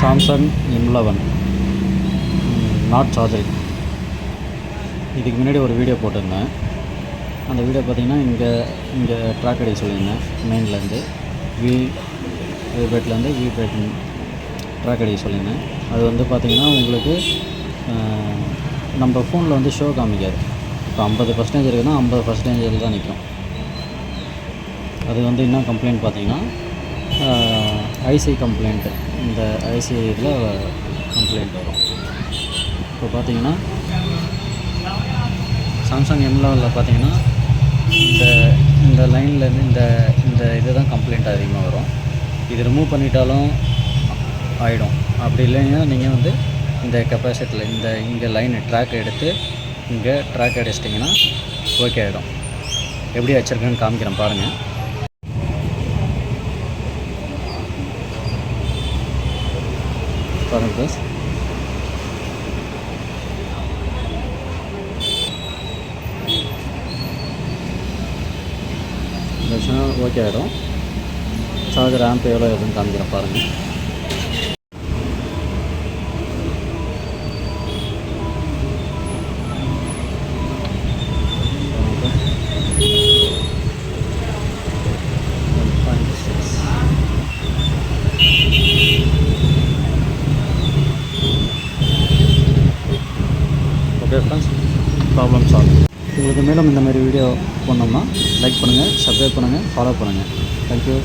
Samsung M11 not charger. இதுக்கு முன்னாடி ஒரு வீடியோ போட்டிருந்தேன். அந்த வீடியோ பார்த்திங்கன்னா இங்கே ட்ராக் அடிக்க சொல்லியிருந்தேன். மெயின்லேருந்து பேட்லேருந்து பேட் ட்ராக் அடிக்க சொல்லியிருந்தேன். அது வந்து பார்த்திங்கன்னா உங்களுக்கு நம்ம ஃபோனில் வந்து ஷோ காமிக்காது. இப்போ 50% இருக்குதுன்னா 50% தான் நிற்கும். அது வந்து என்ன கம்ப்ளைண்ட் பார்த்திங்கன்னா ஐசி கம்ப்ளைண்ட்டு. இந்த ஐசி இதில் கம்ப்ளைண்ட் வரும். இப்போ பார்த்திங்கன்னா சாம்சங் M11 பார்த்திங்கன்னா இந்த லைன்லேருந்து இந்த இது தான் கம்ப்ளைண்ட் அதிகமாக வரும். இது ரிமூவ் பண்ணிட்டாலும் ஆகிடும். அப்படி இல்லைன்னா நீங்கள் வந்து இந்த கெப்பாசிட்டியில் இங்கே லைன் ட்ராக் எடுத்து இங்கே ட்ராக் அடிச்சிட்டிங்கன்னா ஓகே ஆகிடும். எப்படி வச்சுருக்கேன்னு காமிக்கிறேன் பாருங்கள். ப்ளஸ் ஓகே ஆகிடும். சார்ஜர் ஆம்ப் எவ்வளோ எதுன்னு காமிக்கிறேன் பாருங்கள். Okay friends, problem solve. உங்களுக்கு மேலும் இந்த மாதிரி வீடியோ பண்ணோம்னா லைக் பண்ணுங்கள், சப்ஸ்கிரைப் பண்ணுங்கள், ஃபாலோ பண்ணுங்கள். தேங்க்யூ.